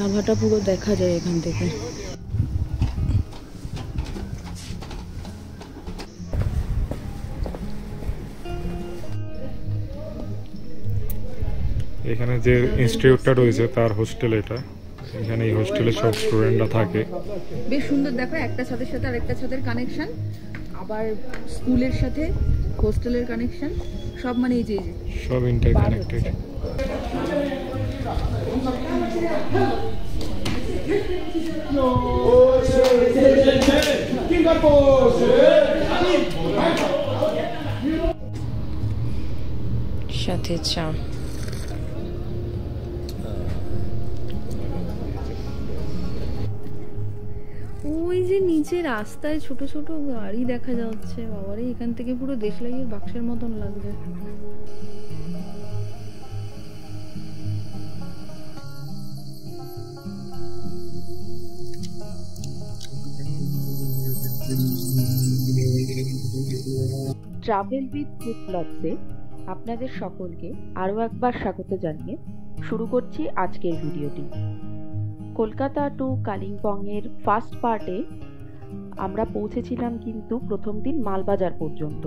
চাভাটা পুরো দেখা যায় এখান থেকে। এখানে যে ইনস্টিটিউটটা রয়েছে তার হোস্টেল এটা। এখানে এই হোস্টেলে সব স্টুডেন্টরা থাকে। বেশ সুন্দর, দেখো একটা ছাদের সাথে আরেকটা ছাদের কানেকশন, আবার স্কুলের সাথে হোস্টেলের কানেকশন, সব মানে এই যে সব ইন্টার কানেক্টেড। সাথে চা। ওই যে নিচে রাস্তায় ছোট ছোট গাড়ি দেখা যাচ্ছে, বাবারে এখান থেকে পুরো দেশলাইয়ের বাক্সের মতন লাগছে। ট্রাভেল উইথ ফুড ব্লগসে আপনাদের সকলকে আরও একবার স্বাগত জানিয়ে শুরু করছি আজকের ভিডিওটি। কলকাতা টু কালিম্পংয়ের ফার্স্ট পার্টে আমরা পৌঁছেছিলাম কিন্তু প্রথম দিন মালবাজার পর্যন্ত।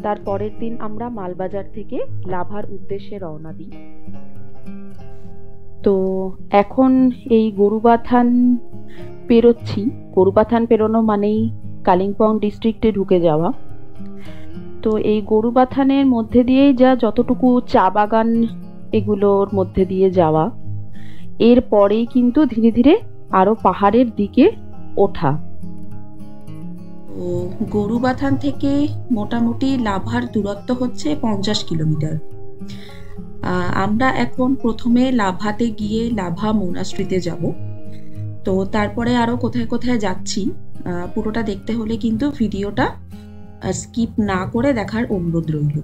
তার পরের দিন আমরা মালবাজার থেকে লাভার উদ্দেশ্যে রওনা দিই। তো এখন এই গরুবাথান পেরোচ্ছি। গরুবাথান পেরোনো মানেই কালিম্পং ডিস্ট্রিক্টে ঢুকে যাওয়া। তো এই গরুবাথানের মধ্যে দিয়েই যা যতটুকু চা বাগান এগুলোর মধ্যে দিয়ে যাওয়া, এরপরেই কিন্তু ধীরে ধীরে আরো পাহাড়ের দিকে ওঠা। তো গরুবাথান থেকে মোটামুটি লাভার দূরত্ব হচ্ছে 50 কিলোমিটার। আমরা এখন প্রথমে লাভাতে গিয়ে লাভা মোনাস্ট্রিতে যাব। তো তারপরে আরো কোথায় কোথায় যাচ্ছি পুরোটা দেখতে হলে কিন্তু ভিডিওটা স্কিপ না করে দেখার অনুরোধ রইল।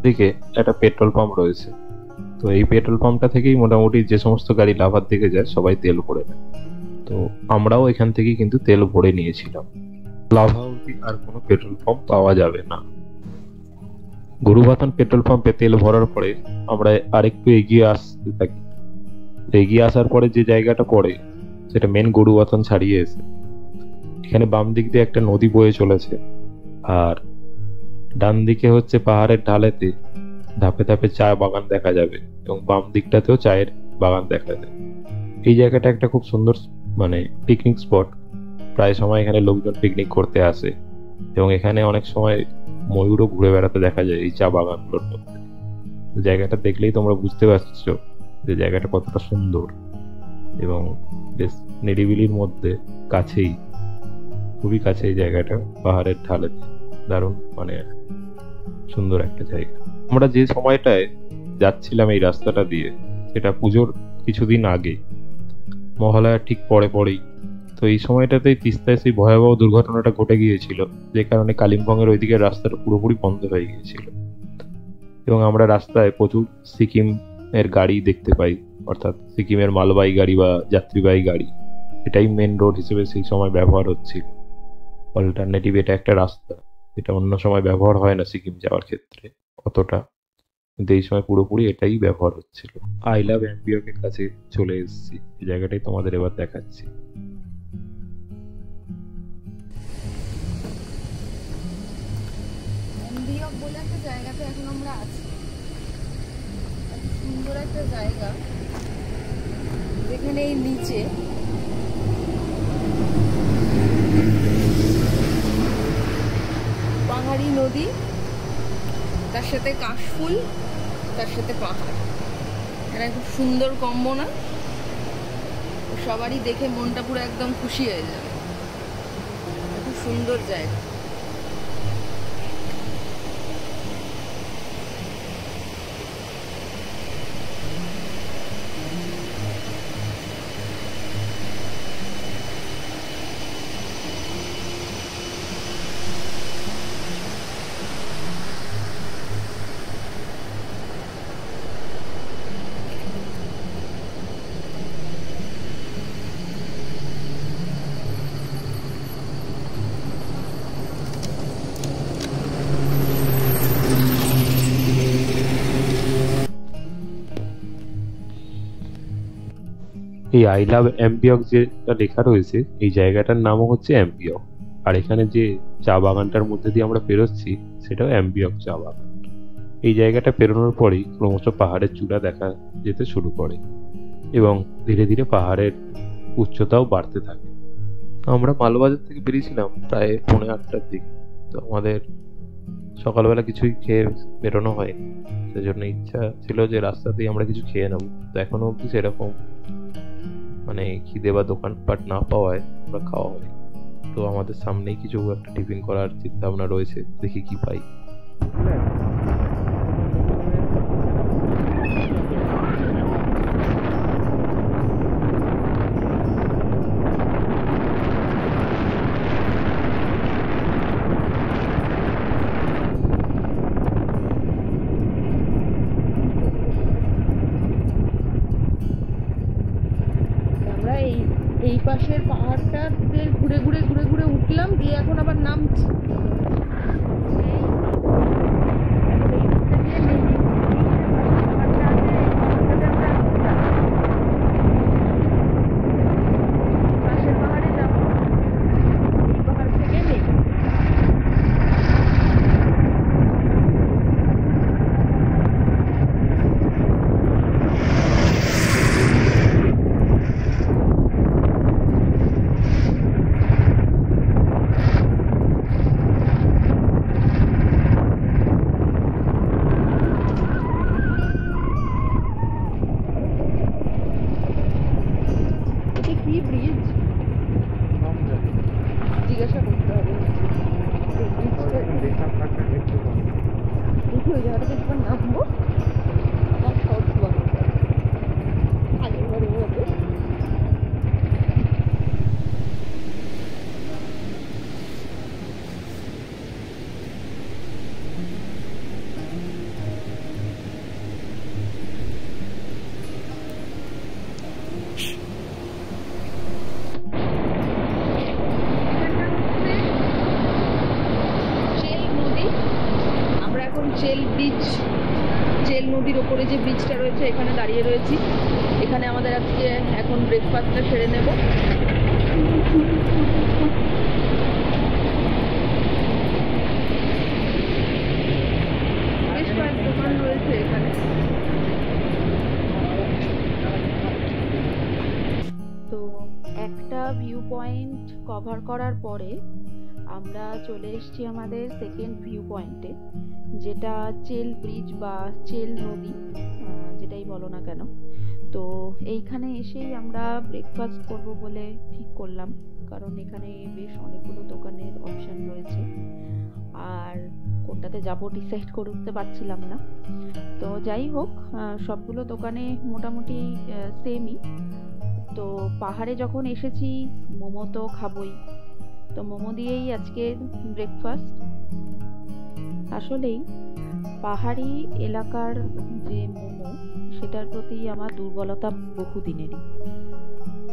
দিকে একটা পেট্রোল পাম্প রয়েছে। তো এই পেট্রোল পাম্পটা থেকেই মোটামুটি যে সমস্ত গাড়ি লাভার দিকে যায় সবাই তেল ভরে নেয়। তো আমরাও এখান থেকে কিন্তু তেল ভরে নিয়েছিলাম। লাভা অবধি আর কোনো পেট্রোল পাম্প পাওয়া যাবে না। গরুবাথান পেট্রোল পাম্পে তেল ভরার পরে আমরা আরেকটু এগিয়ে আসতে থাকি। এগিয়ে আসার পরে যে জায়গাটা পড়ে সেটা মেন গরুবাথান ছাড়িয়ে এসে এখানে বাম দিক দিয়ে একটা নদী বয়ে চলেছে, আর ডান দিকে হচ্ছে পাহাড়ের ঢালেতে ধাপে ধাপে চা বাগান দেখা যাবে এবং বাম দিকটাতেও চায়ের বাগান দেখা যায়। এই জায়গাটা একটা খুব সুন্দর মানে পিকনিক স্পট। প্রায় সময় এখানে লোকজন পিকনিক করতে আসে এবং এখানে অনেক সময় ময়ূরও ঘুরে বেড়াতে দেখা যায় এই চা বাগানগুলোর মধ্যে। জায়গাটা দেখলেই তোমরা বুঝতে পারছো যে জায়গাটা কতটা সুন্দর এবং বেশ নিরিবিলির মধ্যে, কাছেই, খুবই কাছে এই জায়গাটা, পাহাড়ের ঢালেতে। দারুণ মানে সুন্দর একটা জায়গা। আমরা যে সময়টায় যাচ্ছিলাম এই রাস্তাটা দিয়ে সেটা পুজোর কিছুদিন আগে, মহালয়ার ঠিক পরেই। তো এই সময়টাতেই তিস্তায় সেই ভয়াবহ দুর্ঘটনাটা ঘটে গিয়েছিল, যে কারণে কালিম্পংয়ের ওইদিকে রাস্তাটা পুরোপুরি বন্ধ হয়ে গিয়েছিল এবং আমরা রাস্তায় প্রচুর সিকিম এর গাড়ি দেখতে পাই, অর্থাৎ সিকিমের মালবাহী গাড়ি বা যাত্রীবাহী গাড়ি। এটাই মেন রোড হিসেবে সেই সময় ব্যবহার হচ্ছিল। অল্টারনেটিভ এটা একটা রাস্তা, এটা অন্য সময় ব্যবহার হয় না সিকিম যাওয়ার ক্ষেত্রে অতটা, কিন্তু এই সময় পুরোপুরি এটাই ব্যবহার হচ্ছিল। আই লাভ অ্যাম্বিয়কের কাছে চলে এসেছি, এই জায়গাটাই তোমাদের এবার দেখাচ্ছি। অ্যাম্বিয়ক বলে একটা জায়গাতে এখন আমরা আছি। এত সুন্দর একটা জায়গা যেখানে এই নিচে পাহাড়ি নদী, তার সাথে কাশফুল, তার সাথে পাহাড়, এটা খুব সুন্দর কম্বো না? সবারই দেখে মনটা পুরো একদম খুশি হয়ে যাবে। খুব সুন্দর জায়গা। এই আই লাভ অ্যাম্বিয়ক যেটা লেখা রয়েছে, এই জায়গাটার নামও হচ্ছে অ্যাম্বিয়ক। আর এখানে যে চা বাগানটার মধ্যে দিয়ে আমরা পেরোচ্ছি সেটাও অ্যাম্বিয়ক চা বাগান। এই জায়গাটা পেরোনোর পরেই ক্রমশ পাহাড়ের চূড়া দেখা যেতে শুরু করে এবং ধীরে ধীরে পাহাড়ের উচ্চতাও বাড়তে থাকে। আমরা মালবাজার থেকে বেরিয়েছিলাম প্রায় 8:30টার দিকে, তো আমাদের সকালবেলা কিছুই খেয়ে বেরোনো হয়নি, সেজন্য ইচ্ছা ছিল যে রাস্তাতেই আমরা কিছু খেয়ে নেবো। তো এখনো অব্দি সেরকম মানে খিদে বা দোকানপাট না পাওয়ায় আমরা খাওয়া হয়। তো আমাদের সামনেই কিছু একটা টিফিন করার চিন্তা ভাবনা রয়েছে, দেখি কি পাই। এই পাশের পাহাড়টাতে ঘুরে ঘুরে ঘুরে ঘুরে উঠলাম, দিয়ে এখন আবার নামছি। পাশের পাহাড়ে যাবো, এই পাহাড় থেকে নেই। কি ব্রিজ জিজ্ঞাসা করতে হবে। দেখি ওই জায়গাটাতে একবার নামবো, আমার শর্ট বানাবো আগের বারের মতো। চেল নদীর ওপরে যে ব্রিজটা রয়েছে এখানে দাঁড়িয়ে রয়েছি। এখানে আমাদের আজকে এখন ব্রেকফাস্টটা সেরে নেব। বেশ কয়েক দোকান রয়েছে এখানে। তো একটা ভিউ পয়েন্ট কভার করার পরে আমরা চলে এসেছি আমাদের সেকেন্ড ভিউ পয়েন্টে, যেটা চেল ব্রিজ বা চেল নদী যেটাই বলো না কেন। তো এইখানে এসেই আমরা ব্রেকফাস্ট করব বলে ঠিক করলাম, কারণ এখানে বেশ অনেকগুলো দোকানের অপশান রয়েছে আর কোনটাতে যাব ডিসাইড করে উঠতে পারছিলাম না। তো যাই হোক, সবগুলো দোকানে মোটামুটি সেমই। তো পাহাড়ে যখন এসেছি মোমো তো খাবই, তো মোমো দিয়েই আজকের ব্রেকফাস্ট। আসলেই পাহাড়ি এলাকার যে মোমো, সেটার প্রতি আমার দুর্বলতা বহুদিনেরই।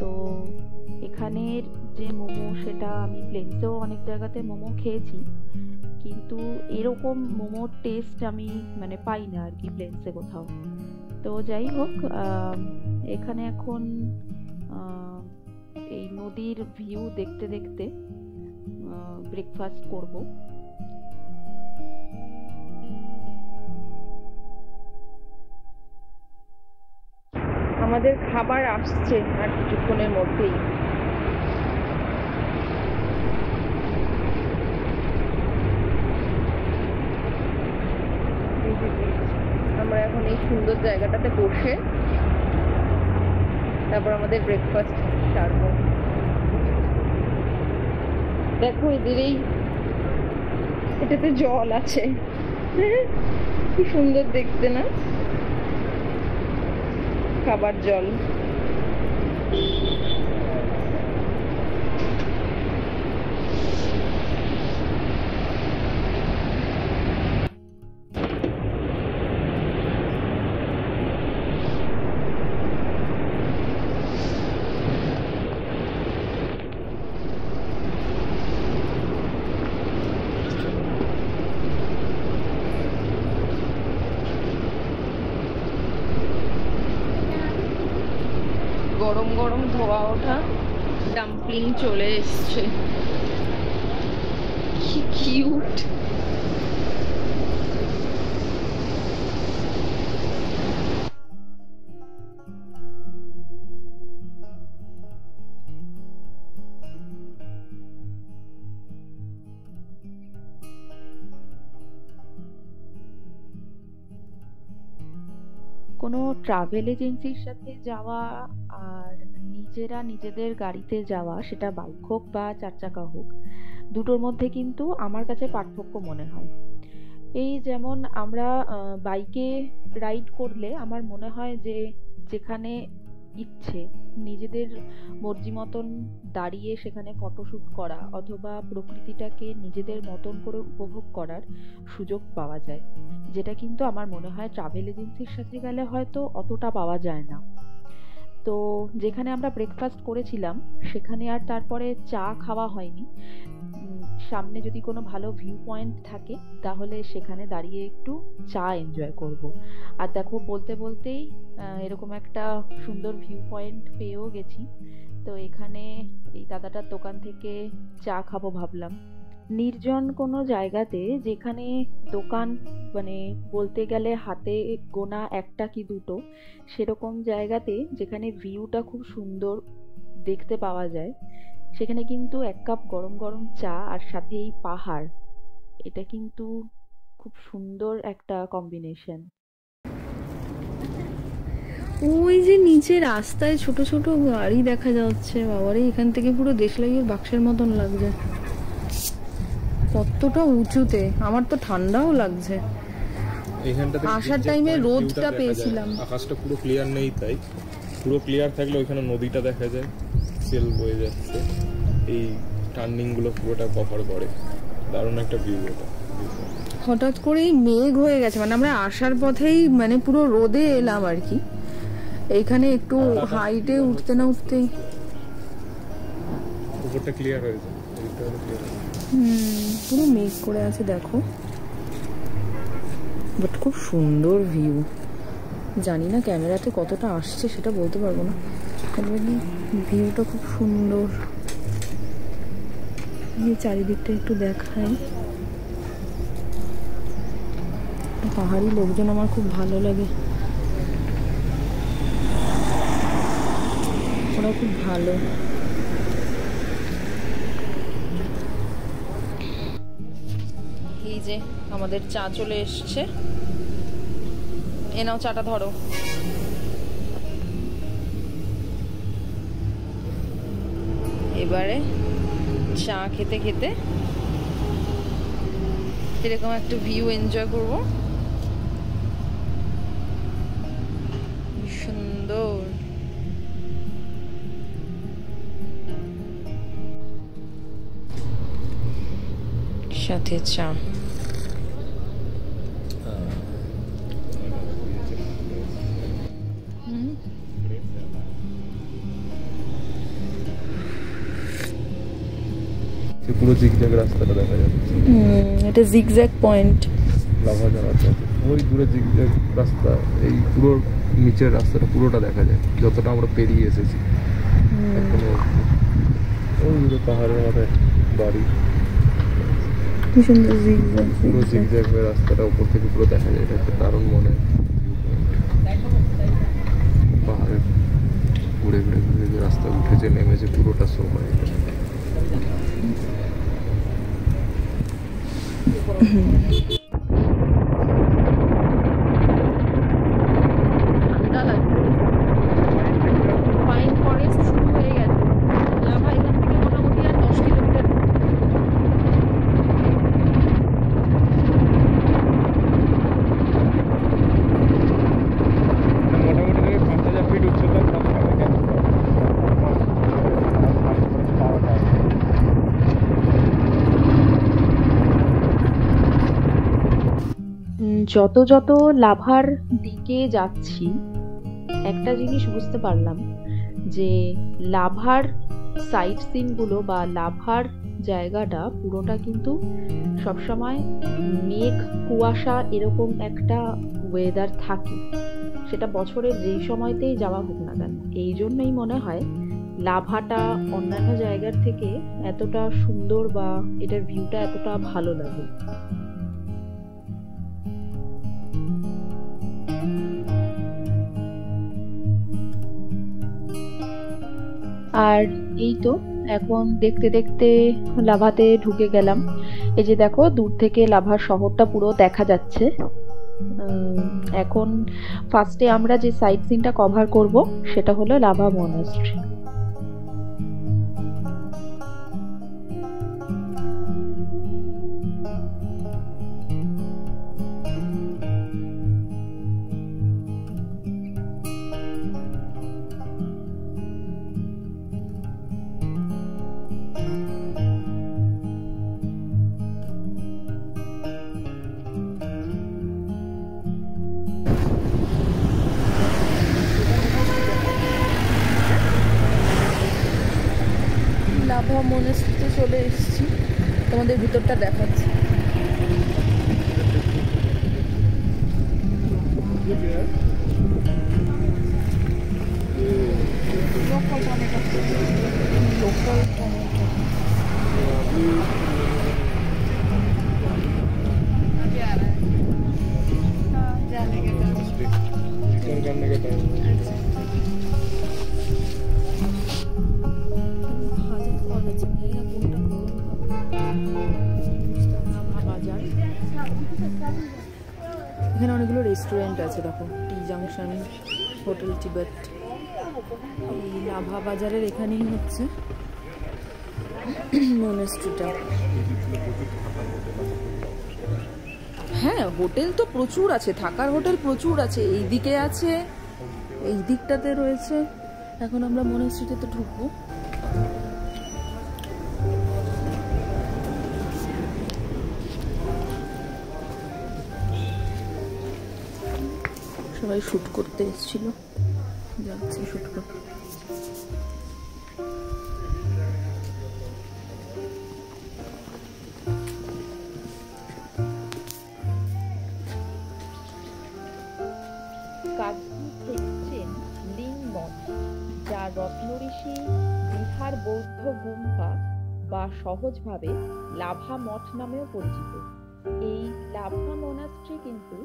তো এখানে এখানের যে মোমো, সেটা আমি প্লেন্সেও অনেক জায়গাতে মোমো খেয়েছি, কিন্তু এরকম মোমোর টেস্ট আমি মানে পাই না আর কি প্লেন্সে কোথাও। তো যাই হোক, এখানে এখন এই নদীর ভিউ দেখতে দেখতে ব্রেকফাস্ট করব। আমাদের খাবার আসছে আর কিছুক্ষণের মধ্যেই। আমরা এখন এই সুন্দর জায়গাটাতে বসে তারপর আমাদের ব্রেকফাস্ট সারবো। দেখো এদের এটাতে জল আছে, কি সুন্দর দেখতে না, খাবার জল। গরম গরম ধোয়া ওঠা ডাম্পলিং চলে এসছে, কি কিউট। কোনো ট্রাভেল এজেন্সির সাথে যাওয়া আর নিজেরা নিজেদের গাড়িতে যাওয়া, সেটা বাইক হোক বা 4 চাকা হোক, দুটোর মধ্যে কিন্তু আমার কাছে পার্থক্য মনে হয়। এই যেমন আমরা বাইকে রাইড করলে আমার মনে হয় যে যেখানে ইচ্ছে নিজেদের মর্জি মতন দাঁড়িয়ে সেখানে ফটোশ্যুট করা অথবা প্রকৃতিটাকে নিজেদের মতন করে উপভোগ করার সুযোগ পাওয়া যায়, যেটা কিন্তু আমার মনে হয় ট্রাভেল এজেন্সির সাথে গেলে হয়তো অতটা পাওয়া যায় না। তো যেখানে আমরা ব্রেকফাস্ট করেছিলাম সেখানে আর তারপরে চা খাওয়া হয়নি। সামনে যদি কোনো ভালো ভিউ পয়েন্ট থাকে তাহলে সেখানে দাঁড়িয়ে একটু চা এনজয় করব। আর দেখো বলতে বলতেই এরকম একটা সুন্দর ভিউ পয়েন্ট পেয়েও গেছি। তো এখানে এই দাদাটার দোকান থেকে চা খাবো ভাবলাম। নির্জন কোনো জায়গাতে যেখানে দোকান মানে বলতে গেলে হাতে গোনা একটা কি দুটো, সেরকম জায়গাতে যেখানে ভিউটা খুব সুন্দর দেখতে পাওয়া যায়, সেখানে কিন্তু 1 কাপ গরম গরম চা আর সাথে এই পাহাড়, এটা কিন্তু খুব সুন্দর একটা কম্বিনেশন। ওই যে নিচে রাস্তায় ছোট ছোট গাড়ি দেখা যাচ্ছে, বাবারে এখান থেকে পুরো দেশলাইয়ের বাক্সের মতন লাগছে, কতটা উঁচুতে। আমার তো ঠান্ডাও লাগছে। এইখানটাতে আসার টাইমে রোদটা পেয়েছিলাম। আকাশটা পুরো ক্লিয়ার নেই, তাই পুরো ক্লিয়ার থাকলে ওইখানে নদীটা দেখা যায়, সেল বয়ে যাচ্ছে, এই টার্নিং গুলো পুরোটা কভার করে। দারুণ একটা ভিউ এটা। হঠাৎ করেই মেঘ হয়ে গেছে, মানে আমরা আসার পথেই মানে পুরো রোদে এলাম আর কি। এইখানে একটু হাইটে উঠতে না উঠতে উপরটা ক্লিয়ার হয়েছে, পুরো মেঘ করে আছে দেখো, বাট খুব সুন্দর ভিউ। জানি না ক্যামেরাতে কতটা আসছে সেটা বলতে পারবো না, ভিউটা খুব সুন্দর। চারিদিকটা একটু দেখায়। পাহাড়ি লোকজন আমার খুব ভালো লাগে, ওরা খুব ভালো। এই যে আমাদের চা চলে এসছে, এ নাও চাটা ধরো। এবারে চা খেতে খেতে এরকম একটা ভিউ এনজয় করবো, সুন্দর। সাথে চা। সে পুরো জিগজ্যাগ রাস্তাটা দেখা যাচ্ছে। এটা জিগজ্যাগ পয়েন্ট। লাভা যাওয়ার পথে ওই দূরে জিগজ্যাগ রাস্তা, এই পুরো নিচের রাস্তাটা পুরোটা দেখা যায় যতটা আমরা পেরিয়ে এসেছি এখনো। ওই দূরে পাহাড়ের মাথায় বাড়ি, কি সুন্দর জিগজ্যাগ, পুরো জিগজ্যাগ রাস্তাটা উপর থেকে পুরো দেখা যায়। এটা একটা দারুণ মনে হয়। পাহাড়ে ঘুরে ঘুরে ঘুরে যে রাস্তা উঠেছে নেমেছে পুরোটা শো হয়। পাইন ফরেস্ট শুরু হয়ে গেছে। লাভা এখান থেকে মোটামুটি আর 10 কিলোমিটার। মোটামুটি 5000 ফিট উচ্চতা। যত যত লাভার দিকে যাচ্ছি একটা জিনিস বুঝতে পারলাম যে লাভার সাইট সিনগুলো বা লাভার জায়গাটা পুরোটা কিন্তু সবসময় মেঘ কুয়াশা এরকম একটা ওয়েদার থাকে, সেটা বছরের যেই সময়তেই যাওয়া হোক না কেন। এই জন্যই মনে হয় লাভাটা অন্যান্য জায়গার থেকে এতটা সুন্দর বা এটার ভিউটা এতটা ভালো লাগে। আর এই তো এখন দেখতে দেখতে লাভাতে ঢুকে গেলাম। এই যে দেখো দূর থেকে লাভার শহরটা পুরো দেখা যাচ্ছে। এখন ফার্স্টে আমরা যে সাইট সিনটা কভার করব সেটা হলো লাভা মনাস্ট্রি। লাভা মনাস্ট্রিতে চলে এসেছি, তোমাদের ভিতরটা দেখাচ্ছি। Local tomato. करने का टाइम এখানে অনেকগুলো রেস্টুরেন্ট আছে, দেখো টি জাংশন, হোটেল টিবেট। এই লাভা বাজারের এখানেই হচ্ছে মনাস্ট্রিটা। হ্যাঁ, হোটেল তো প্রচুর আছে, থাকার হোটেল প্রচুর আছে। এই দিকে আছে, এই দিকটাতে রয়েছে। এখন আমরা মনাস্ট্রিতে ঢুকবো। সবাই শুট করতে এসেছিল, যাচ্ছে শুট করতে। লিঙ্গমঠ, যা রত্নঋষি বিহার বৌদ্ধ গুম্ফা বা সহজভাবে লাভা মঠ নামেও পরিচিত। এই লাভা মনাস্ট্রি কিন্তু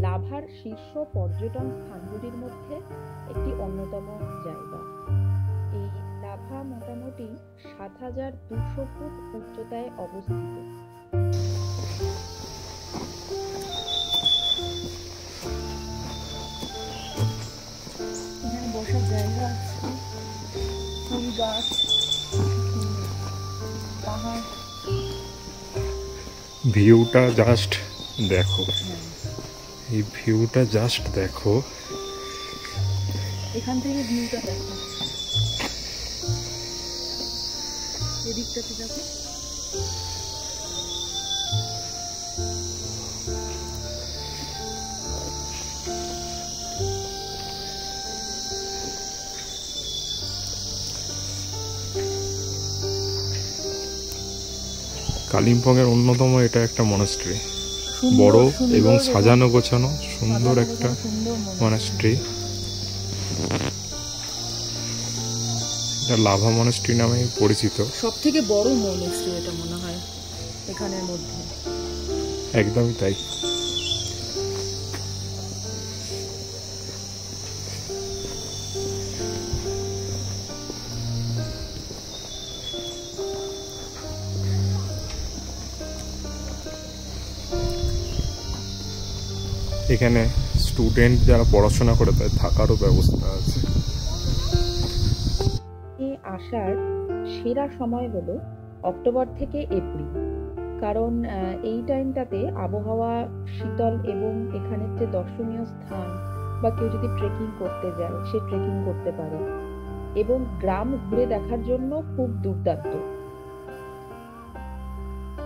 লাভার শীর্ষ পর্যটন স্থানগুলির মধ্যে একটি অন্যতম জায়গা। এই লাভা মোটামুটি ৭,২০০ ফুট উচ্চতায় অবস্থিত। এখানে বসার জায়গা আছে, ফুল গাছ, পাহাড়। ভিউটা জাস্ট দেখো, এই ভিউটা জাস্ট দেখো। এখান থেকে ভিউটা দেখো, এদিকটাতে দেখো। কালিম্পংয়ের অন্যতম এটা একটা মনাস্ট্রি, বড় এবং সাজানো গোছানো সুন্দর একটা মনাস্ট্রি। এটা লাভা মনাস্ট্রি নামে পরিচিত। সব থেকে বড় মনাস্ট্রি এটা মনে হয় এখানের মধ্যে। একদমই তাই। এখানে স্টুডেন্ট যারা পড়াশোনা করে তাদের থাকারও ব্যবস্থা আছে। আসার সেরা সময় হলো অক্টোবর থেকে এপ্রিল, কারণ এই টাইমটাতে আবহাওয়া শীতল এবং এখানের যে দর্শনীয় স্থান বা কেউ যদি ট্রেকিং করতে যায় সে ট্রেকিং করতে পারে এবং গ্রাম ঘুরে দেখার জন্য খুব দুর্দান্ত।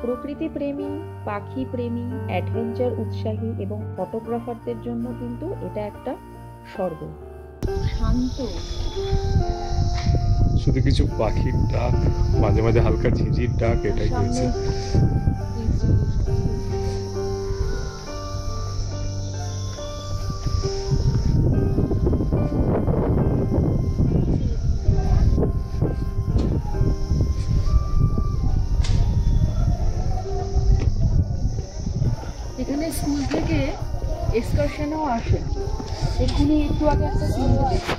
প্রকৃতি প্রেমী, পাখি প্রেমী, অ্যাডভেঞ্চার উৎসাহী এবং ফটোগ্রাফারদের জন্য কিন্তু এটা একটা স্বর্গ। শান্ত, শুধু কিছু পাখির ডাক, মাঝে মাঝে হালকা ঝিঁঝির ডাক, এটাই হয়েছে। এখানে স্কুল থেকে এক্সকারশনও আসে। এখানে একটু আগে একটা সিন দেখি।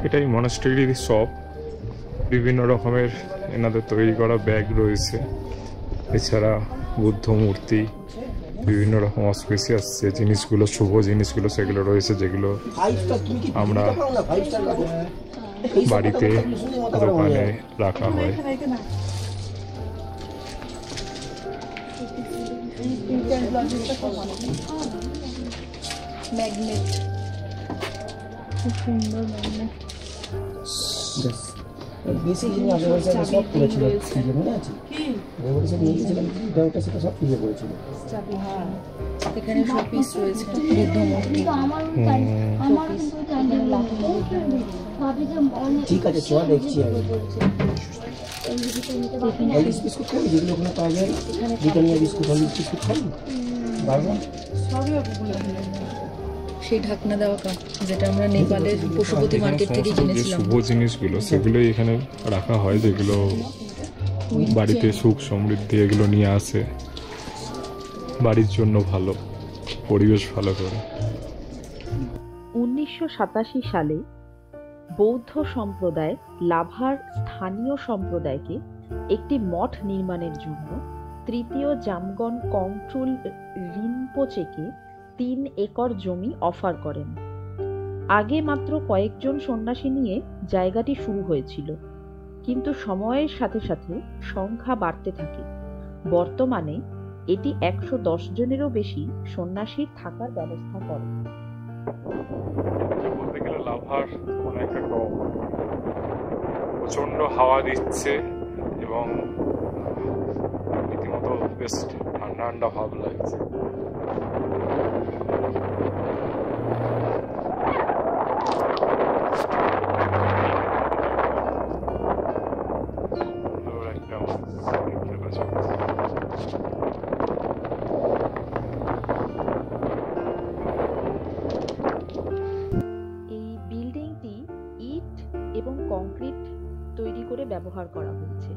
এটাই মনাস্ট্রির শপ। বিভিন্ন রকমের এনাদের তৈরি করা ব্যাগ রয়েছে, এছাড়া বুদ্ধ মূর্তি, বিভিন্ন রকম অস্পেসিয়াস যে জিনিসগুলো, শুভ জিনিসগুলো সেগুলো রয়েছে, যেগুলো আমরা বাড়িতে দোকানে রাখা হয়। ম্যাগনেট, খুব সুন্দর ম্যাগনেট। বেশি জিনিস আশেপাশে সব করেছিল, মনে আছে সব নিয়ে গেছিলাম, ওটা সেটা সব ফিরে পড়েছিল। এখানে শোপিস রয়েছে, বুদ্ধ মূর্তি। ঠিক আছে, চল দেখছি আমি। হলিস বিস্কুট খাবি, যেগুলো ওখানে পাওয়া যায়, ব্রিটানিয়া বিস্কুট, হলিস বিস্কুট খাবি বারবার। সেই ঢাকনা দেওয়া কাপ যেটা আমরা নেপালের পশুপতি মার্কেট থেকে কিনেছিলাম। শুভ জিনিসগুলো সেগুলোই এখানে রাখা হয়, যেগুলো বাড়িতে সুখ সমৃদ্ধি এগুলো নিয়ে আসে, বাড়ির জন্য ভালো, পরিবেশ ভালো করে। 1987 সালে বৌদ্ধ সম্প্রদায় লাভার স্থানীয় সম্প্রদায়কে একটি মঠ নির্মাণের জন্য তৃতীয় জামগন কংট্রুল রিনপোচেকে 3 একর জমি অফার করেন। আগে মাত্র কয়েকজন সন্ন্যাসী নিয়ে জায়গাটি শুরু হয়েছিল, কিন্তু সময়ের সাথে সাথে সংখ্যা বাড়তে থাকে। বর্তমানে এটি 110 জনেরও বেশি সন্ন্যাসীর থাকার ব্যবস্থা করে। বলতে গেলে লাভার অনেকটা কম, প্রচন্ড হাওয়া দিচ্ছে এবং রীতিমতো বেশ ঠান্ডা ঠান্ডা ভাব লাগছে। এই বিল্ডিংটি ইট এবং কংক্রিট তৈরি করে ব্যবহার করা হয়েছে।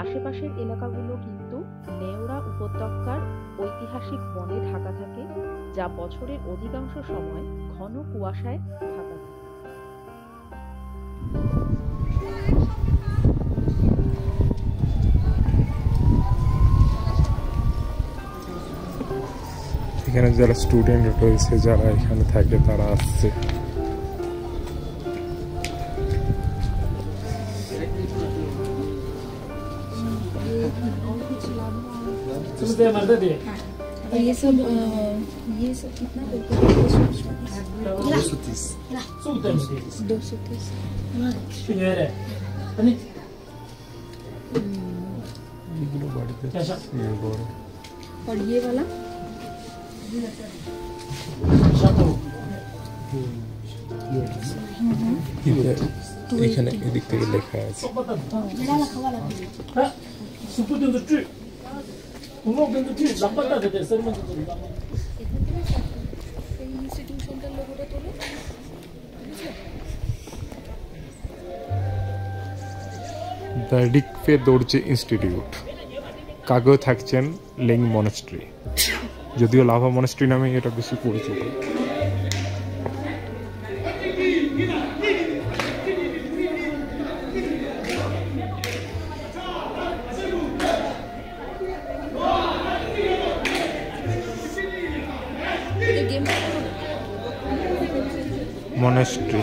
আশেপাশের এলাকাগুলো কিন্তু নেওড়া উপত্যকার ঐতিহাসিক বনে ঢাকা থাকে, যা বছরের অধিকাংশ সময় ঘন কুয়াশায় ঢাকা থাকে। এখানে যারা স্টুডেন্ট রয়েছে, যারা এখানে থাকে, তারা আসছে। ये सब कितना 230 এগুলো বাড়িতে और ये वाला এখানে এদিক থেকে লেখা আছে। দ্য রিকফে দর্জি ইনস্টিটিউট। কাগজ থাকছেন লেং মনাস্ট্রি, যদিও লাভা মনাস্ট্রি নামে এটা বেশি পরিচিত। মনাস্ট্রি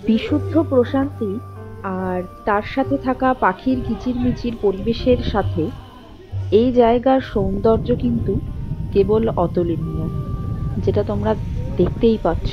বিশুদ্ধ প্রশান্তি আর তার সাথে থাকা পাখির কিচিরমিচির পরিবেশের সাথে এই জায়গার সৌন্দর্য কিন্তু কেবল অতুলনীয়, যেটা তোমরা দেখতেই পাচ্ছ।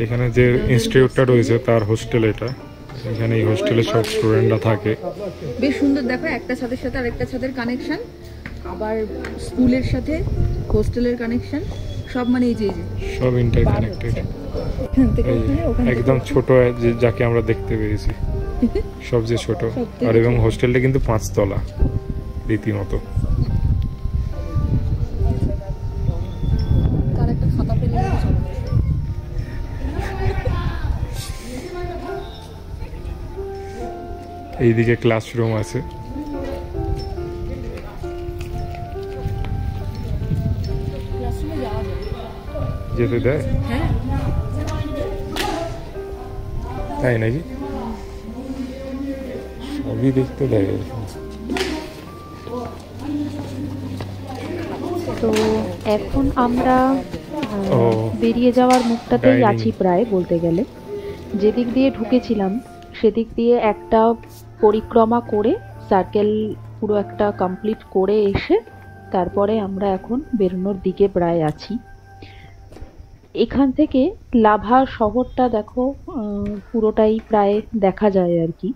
এখানে যে ইনস্টিটিউটটা রয়েছে তার হোস্টেল এটা। এখানে এই হোস্টেলে সব স্টুডেন্টরা থাকে। বেশ সুন্দর, দেখো একটা ছাদের সাথে আরেকটা ছাদের কানেকশন, আবার স্কুলের সাথে হোস্টেলের কানেকশন, সব মানে এই যে সব ইন্টার কানেক্টেড। একদম ছোট যাকে আমরা দেখতে পেয়েছি, সবচেয়ে ছোট। আর এবং হোস্টেলটা কিন্তু 5 তলা রীতিমতো। এইদিকে ক্লাসরুম আছে। যেতে দেয়? তাই নাকি? সবই দেখতে দেয়। তো এখন আমরা বেরিয়ে যাওয়ার মুখটাতেই আছি প্রায় বলতে গেলে। যেদিক দিয়ে ঢুকেছিলাম সেদিক দিয়ে একটা পরিক্রমা করে সার্কেল পুরো একটা কমপ্লিট করে এসে তারপরে আমরা এখন বেরোনোর দিকে প্রায় আছি। এখান থেকে লাভা শহরটা দেখো পুরোটাই প্রায় দেখা যায় আর কি।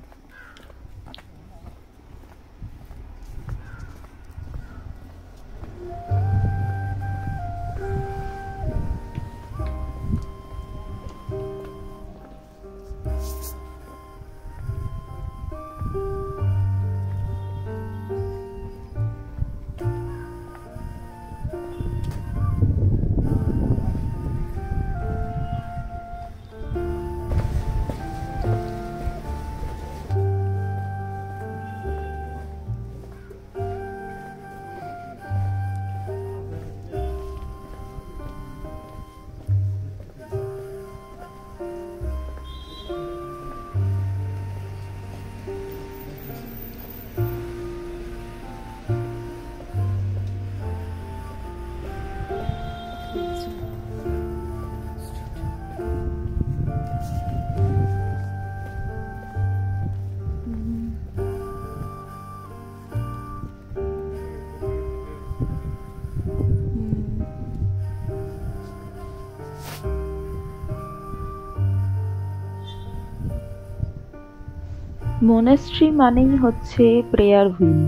মনাস্ট্রি মানেই হচ্ছে প্রেয়ার হুইল।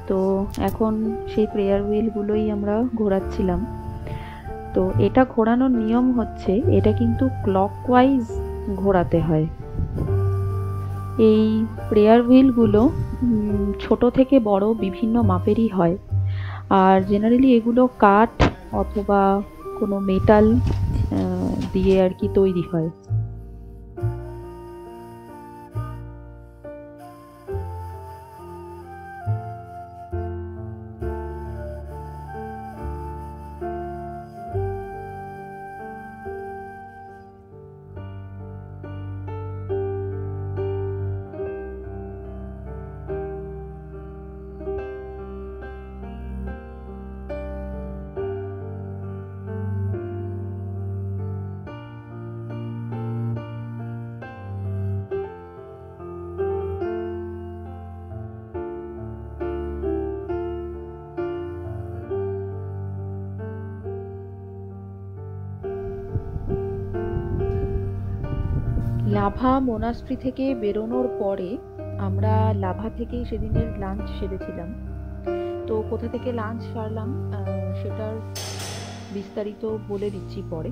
তো এখন সেই প্রেয়ার হুইলগুলোই আমরা ঘোরাচ্ছিলাম। তো এটা ঘোরানোর নিয়ম হচ্ছে, এটা কিন্তু ক্লকওয়াইজ ঘোরাতে হয়। এই প্রেয়ার হুইলগুলো ছোট থেকে বড় বিভিন্ন মাপেরই হয়, আর জেনারেলি এগুলো কাঠ অথবা কোনো মেটাল দিয়ে আর কি তৈরি হয়। লাভা মোনাস্ট্রি থেকে বেরোনোর পরে আমরা লাভা থেকেই সেদিনের লাঞ্চ সেরেছিলাম। তো কোথা থেকে লাঞ্চ সারলাম সেটার বিস্তারিত বলে দিচ্ছি পরে।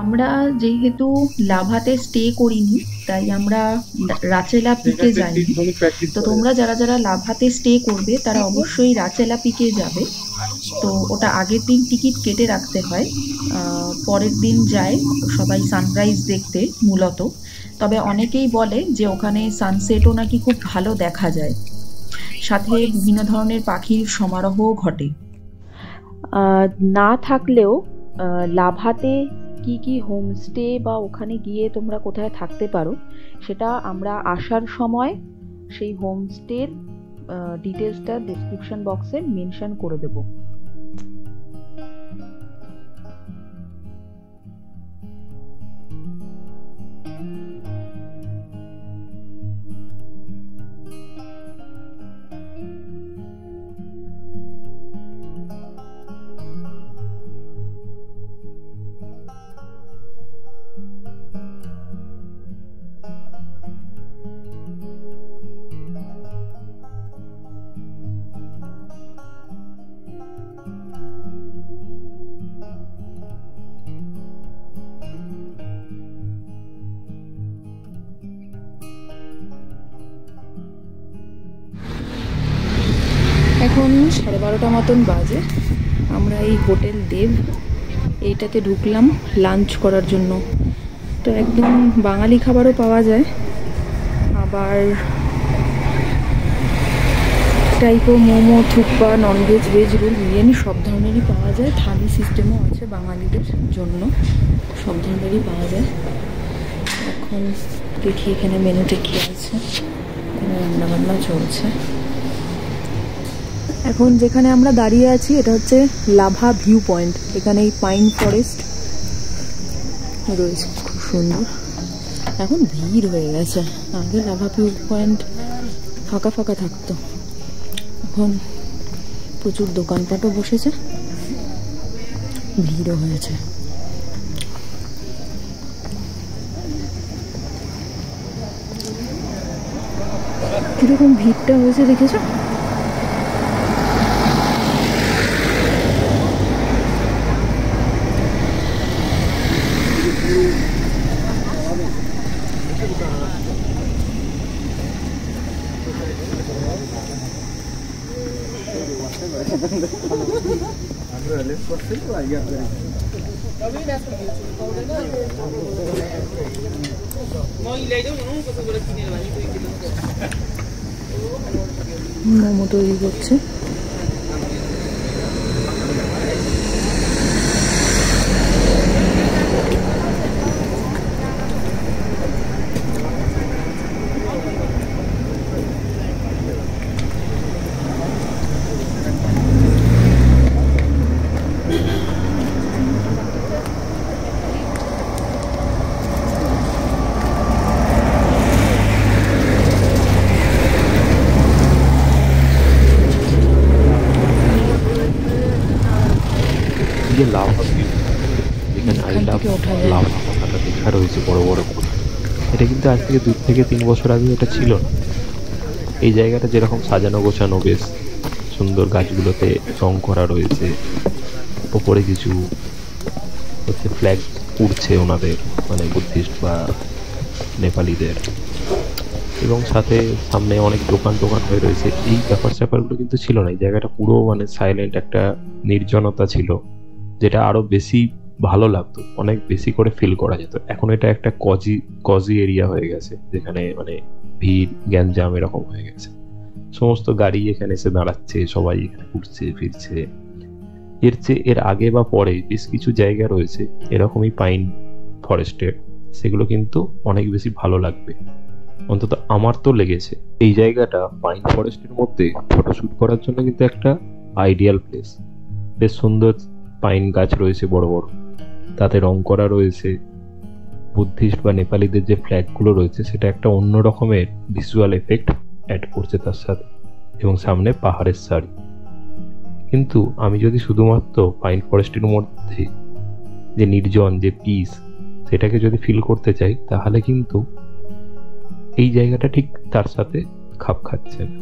আমরা যেহেতু লাভাতে স্টে করিনি, তাই আমরা রাচেলা পিকে যাইনি। তো তোমরা যারা যারা লাভাতে স্টে করবে তারা অবশ্যই রাচেলা পিকে যাবে। তো ওটা আগের দিন টিকিট কেটে রাখতে হয়, পরের দিন যায় সবাই সানরাইজ দেখতে মূলত। তবে অনেকেই বলে যে ওখানে সানসেটও নাকি খুব ভালো দেখা যায়, সাথে বিভিন্ন ধরনের পাখির সমারোহও ঘটে। না থাকলেও লাভাতে কি কি হোমস্টে বা ওখানে গিয়ে তোমরা কোথায় থাকতে পারো সেটা আমরা আসার সময় সেই হোমস্টের ডিটেলসটা ডেসক্রিপশন বক্সে মেনশন করে দেব। এখন 12:30 মতন বাজে। আমরা এই হোটেল দেব এইটাতে ঢুকলাম লাঞ্চ করার জন্য। তো একদম বাঙালি খাবারও পাওয়া যায়, আবার typo momo, thukpa, non veg, veg role, biryani সব ধরনেরই পাওয়া যায়। থালি সিস্টেমও আছে বাঙালিদের জন্য, সব ধরনেরই পাওয়া যায়। এখন দেখি এখানে মেনুতে কী আছে। এখানে রান্নাবান্না চলছে। এখন যেখানে আমরা দাঁড়িয়ে আছি এটা হচ্ছে লাভা ভিউ পয়েন্ট। এখানে এই পাইন ফরেস্ট রয়েছে, খুব সুন্দর। এখন ভিড় হয়ে গেছে, আগে লাভা ভিউ পয়েন্ট ফাঁকা ফাঁকা থাকতো, এখন প্রচুর দোকানপাটও বসেছে, ভিড়ও হয়েছে। কিরকম ভিড়টা হয়েছে দেখেছো? মোমো তৈরি করছে। থেকে ওঠা যায়। লাভা পাতা লেখা রয়েছে বড় বড় করে। এটা কিন্তু আজ থেকে 2 থেকে 3 বছর আগে এটা ছিল না। এই জায়গাটা যেরকম সাজানো গোছানো বেশ সুন্দর, গাছগুলোতে রং করা রয়েছে, ওপরে কিছু হচ্ছে ফ্ল্যাগ উড়ছে ওনাদের, মানে বুদ্ধিস্ট বা নেপালিদের, এবং সাথে সামনে অনেক দোকান হয়ে রয়েছে। এই ব্যাপারগুলো কিন্তু ছিল না। এই জায়গাটা পুরো মানে সাইলেন্ট, একটা নির্জনতা ছিল, যেটা আরো বেশি ভালো লাগতো, অনেক বেশি করে ফিল করা যেত। এখন এটা একটা কজি এরিয়া হয়ে গেছে, যেখানে মানে ভিড় গ্যাঞ্জাম এরকম হয়ে গেছে। সমস্ত গাড়ি এখানে এসে দাঁড়াচ্ছে, সবাই এখানে ঘুরছে ফিরছে। এর আগে বা পরে বেশ কিছু জায়গা রয়েছে এরকমই পাইন ফরেস্টের, সেগুলো কিন্তু অনেক বেশি ভালো লাগবে, অন্তত আমার তো লেগেছে। এই জায়গাটা পাইন ফরেস্টের মধ্যে ফটোশুট করার জন্য কিন্তু একটা আইডিয়াল প্লেস। বেশ সুন্দর পাইন গাছ রয়েছে বড় বড়, তাতে রং করা রয়েছে। বুদ্ধিস্ট বা নেপালিদের যে ফ্ল্যাগগুলো রয়েছে সেটা একটা অন্য রকমের ভিজুয়াল এফেক্ট অ্যাড করছে তার সাথে, এবং সামনে পাহাড়ের সারি। কিন্তু আমি যদি শুধুমাত্র পাইন ফরেস্টের মধ্যে যে নির্জন, যে পিস, সেটাকে যদি ফিল করতে চাই, তাহলে কিন্তু এই জায়গাটা ঠিক তার সাথে খাপ খাচ্ছে না।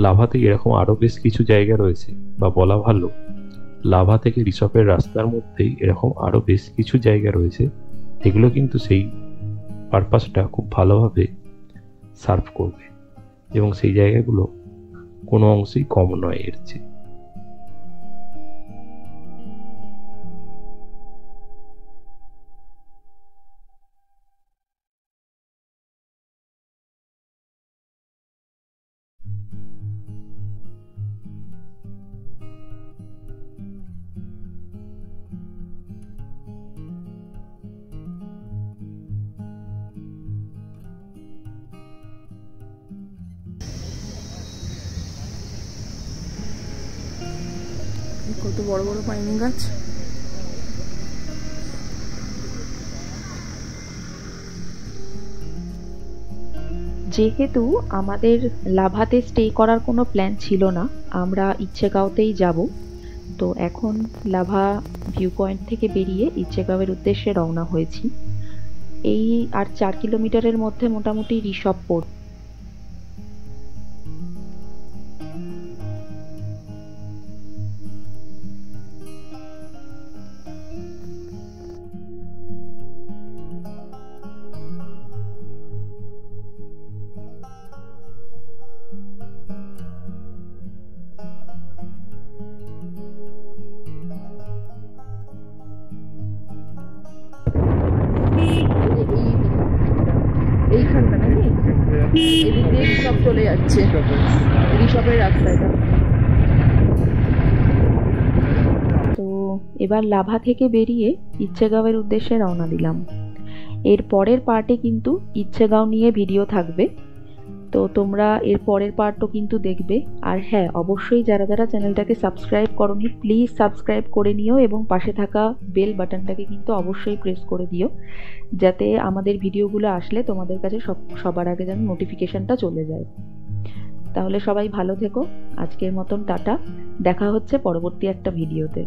লাভাতে এরকম আরো বেশ কিছু জায়গা রয়েছে, বা বলা ভালো লাভা থেকে ঋষভের রাস্তার মধ্যেই এরকম আরো বেশ কিছু জায়গা রয়েছে, এগুলো কিন্তু সেই পারপাসটা খুব ভালোভাবে সার্ভ করবে, এবং সেই জায়গাগুলো কোনো অংশেই কম নয় এর চেয়ে। কত বড় বড় পাইন গাছ। যেহেতু আমাদের লাভাতে স্টে করার কোনো প্ল্যান ছিল না, আমরা ইচ্ছেগাঁওতেই যাব। তো এখন লাভা ভিউ পয়েন্ট থেকে বেরিয়ে ইচ্ছেগাঁওয়ের উদ্দেশ্যে রওনা হয়েছি। এই আর 4 কিলোমিটারের মধ্যে মোটামুটি ঋষভপুর। এইখানটা নাকি এদিক দিয়ে সব চলে যাচ্ছে ঋষভের রাস্তাটা। তো এবার লাভা থেকে বেরিয়ে ইচ্ছেগাঁওয়ের উদ্দেশ্যে রওনা দিলাম। এর পরের পার্টে কিন্তু ইচ্ছেগাঁও নিয়ে ভিডিও থাকবে, তো তোমরা এর পরের পার্টও কিন্তু দেখবে। আর হ্যাঁ, অবশ্যই যারা যারা চ্যানেলটাকে সাবস্ক্রাইব করোনি প্লিজ সাবস্ক্রাইব করে নিও, এবং পাশে থাকা বেল বাটনটাকে কিন্তু অবশ্যই প্রেস করে দিও, যাতে আমাদের ভিডিওগুলো আসলে তোমাদের কাছে সবার আগে যেন নোটিফিকেশনটা চলে যায়। তাহলে সবাই ভালো থেকো। আজকের মতন টাটা, দেখা হচ্ছে পরবর্তী একটা ভিডিওতে।